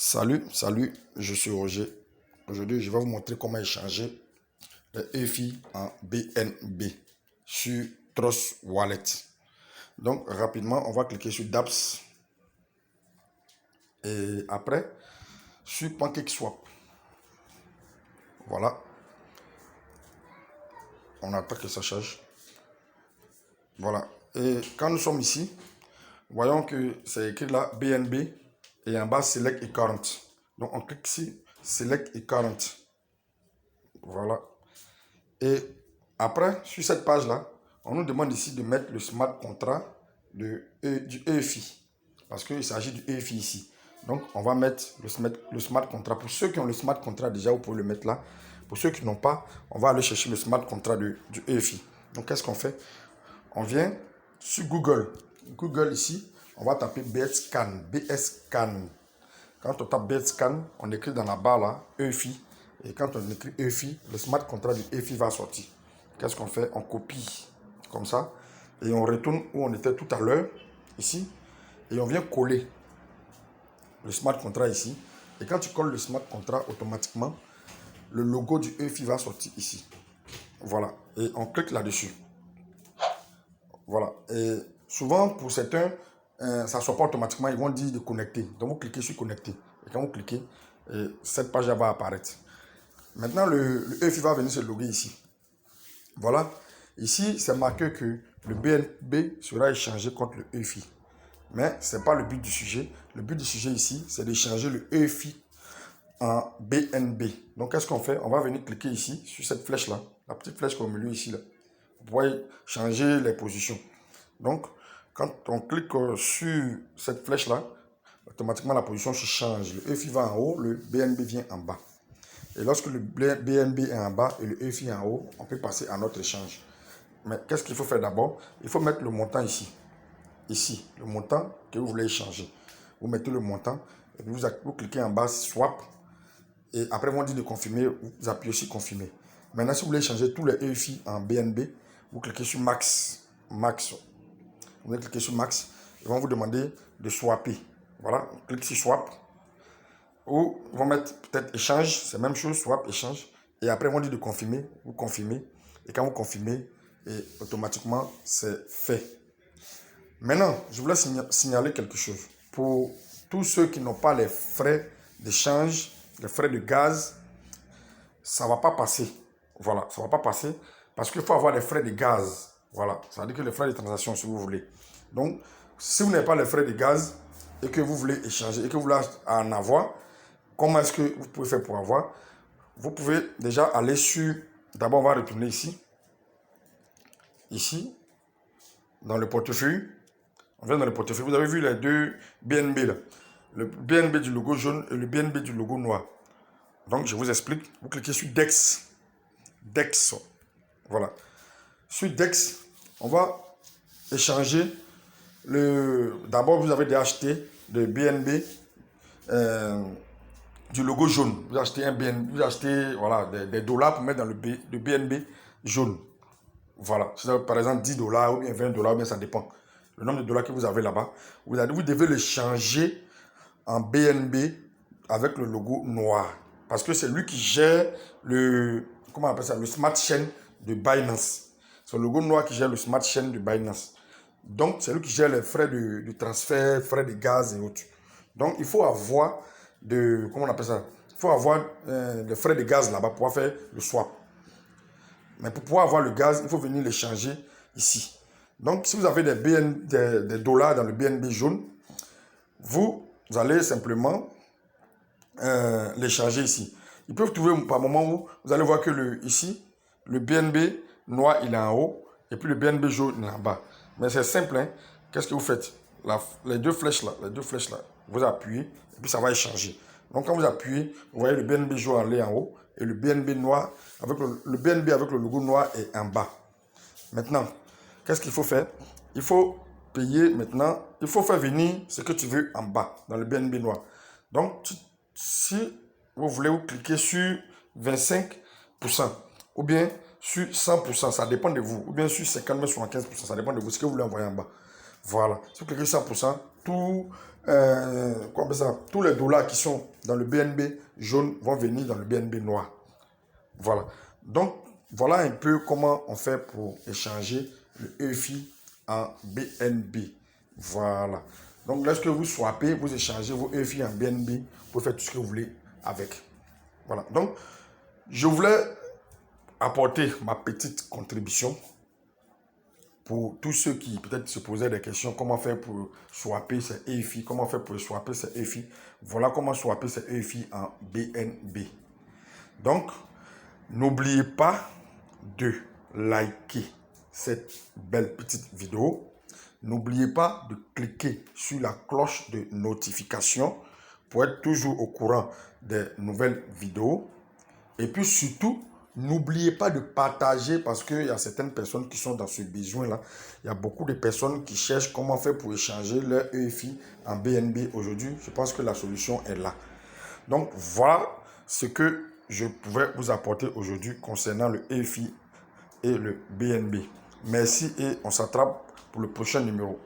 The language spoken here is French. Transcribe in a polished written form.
Salut, je suis Roger. Aujourd'hui, je vais vous montrer comment échanger les EFI en BNB sur Trust Wallet. Donc, rapidement, on va cliquer sur dApps et après, sur PancakeSwap. Voilà. On attend que ça charge. Voilà. Et quand nous sommes ici, voyons que c'est écrit là BNB et en bas Select et Current. Donc, on clique ici Select et Current. Voilà. Et après, sur cette page-là, on nous demande ici de mettre le smart contract du EFI. Parce qu'il s'agit du EFI ici. Donc, on va mettre le smart contract. Pour ceux qui ont le smart contract déjà, vous pouvez le mettre là. Pour ceux qui n'ont pas, on va aller chercher le smart contract du EFI. Donc, qu'est-ce qu'on fait? On vient sur Google. Google ici, on va taper BScan. BScan. Quand on tape BScan, on écrit dans la barre là, EFI. Et quand on écrit EFI, le smart contract du EFI va sortir. Qu'est-ce qu'on fait? On copie comme ça. Et on retourne où on était tout à l'heure, ici. Et on vient coller le smart contract ici. Et quand tu colles le smart contract, automatiquement, le logo du EFI va sortir ici. Voilà. Et on clique là-dessus. Voilà. Et souvent, pour certains, ça ne sort pas automatiquement. Ils vont dire de connecter. Donc, vous cliquez sur connecter. Et quand vous cliquez, cette page va apparaître. Maintenant, le EFI va venir se loguer ici. Voilà. Ici, c'est marqué que le BNB sera échangé contre le EFI. Mais ce n'est pas le but du sujet. Le but du sujet ici, c'est d'échanger le EFI en BNB. Donc, qu'est-ce qu'on fait? On va venir cliquer ici, sur cette flèche-là. La petite flèche qui est au milieu ici. Là. Vous pouvez changer les positions. Donc, quand on clique sur cette flèche-là, automatiquement la position se change. Le EFI va en haut, le BNB vient en bas. Et lorsque le BNB est en bas et le EFI en haut, on peut passer à notre échange. Mais qu'est-ce qu'il faut faire d'abord? Il faut mettre le montant ici. Ici, le montant que vous voulez échanger. Vous mettez le montant, et puis vous cliquez en bas Swap. Et après, on dit de confirmer, vous appuyez sur Confirmer. Maintenant, si vous voulez échanger tous les EFI en BNB, vous cliquez sur Max. Vous allez cliquer sur Max. Ils vont vous demander de swapper. Voilà, on clique sur Swap. Ou ils vont mettre peut-être échange, c'est la même chose, swap, échange. Et après, ils vont dire de confirmer, vous confirmez. Et quand vous confirmez, et automatiquement, c'est fait. Maintenant, je voulais signaler quelque chose. Pour tous ceux qui n'ont pas les frais d'échange, les frais de gaz, ça ne va pas passer. Voilà, ça ne va pas passer parce qu'il faut avoir les frais de gaz. Voilà, ça veut dire que les frais de transaction, si vous voulez. Donc, si vous n'avez pas les frais de gaz et que vous voulez échanger et que vous voulez en avoir, comment est-ce que vous pouvez faire pour avoir? Vous pouvez déjà aller sur... D'abord, on va retourner ici. Ici, dans le portefeuille. On vient dans le portefeuille. Vous avez vu les deux BNB là. Le BNB du logo jaune et le BNB du logo noir. Donc, je vous explique. Vous cliquez sur DEX. DEX. Voilà. Sur DEX, on va échanger le... D'abord, vous avez déjà acheté le BNB du logo jaune. Vous achetez un BNB, vous achetez voilà, des dollars pour mettre dans le BNB jaune. Voilà. Si vous avez, par exemple 10 dollars ou bien 20 dollars, bien ça dépend. Le nombre de dollars que vous avez là-bas. Vous devez le changer en BNB avec le logo noir. Parce que c'est lui qui gère le, comment on appelle ça, le Smart Chain de Binance. C'est le logo noir qui gère le Smart Chain de Binance. Donc, c'est lui qui gère les frais de transfert, frais de gaz et autres. Donc, il faut avoir comment on appelle ça? Il faut avoir les frais de gaz là-bas pour pouvoir faire le swap. Mais pour pouvoir avoir le gaz, il faut venir les changer ici. Donc, si vous avez des dollars dans le BNB jaune, vous allez simplement les changer ici. Ils peuvent trouver par moment où vous allez voir que ici, le BNB noir, il est en haut, et puis le BNB jaune, il est en bas. Mais c'est simple, hein. Qu'est-ce que vous faites? Les deux flèches là, vous appuyez, et puis ça va échanger. Donc quand vous appuyez, vous voyez le BNB jaune est en haut, et le BNB noir, avec le BNB avec le logo noir est en bas. Maintenant, qu'est-ce qu'il faut faire? Il faut payer maintenant, il faut faire venir ce que tu veux en bas, dans le BNB noir. Donc, si vous voulez, vous cliquez sur 25% ou bien sur 100%, ça dépend de vous, ou bien sur 50 ou 75%, ça dépend de vous, ce que vous voulez envoyer en bas. Voilà, si vous cliquez sur 100%, tout Comme ça, tous les dollars qui sont dans le BNB jaune vont venir dans le BNB noir. Voilà. Donc, voilà un peu comment on fait pour échanger le EFI en BNB. Voilà. Donc, lorsque vous swappez, vous échangez vos EFI en BNB, vous pouvez faire tout ce que vous voulez avec. Voilà. Donc, je voulais apporter ma petite contribution pour tous ceux qui peut-être se posaient des questions, comment faire pour swapper ces EFI, comment faire pour swapper ces EFI. Voilà comment swapper ces EFI en BNB. Donc, n'oubliez pas de liker cette belle petite vidéo. N'oubliez pas de cliquer sur la cloche de notification pour être toujours au courant des nouvelles vidéos. Et puis surtout, n'oubliez pas de partager parce qu'il y a certaines personnes qui sont dans ce besoin-là. Il y a beaucoup de personnes qui cherchent comment faire pour échanger leur EFI en BNB aujourd'hui. Je pense que la solution est là. Donc voilà ce que je pouvais vous apporter aujourd'hui concernant le EFI et le BNB. Merci et on s'attrape pour le prochain numéro.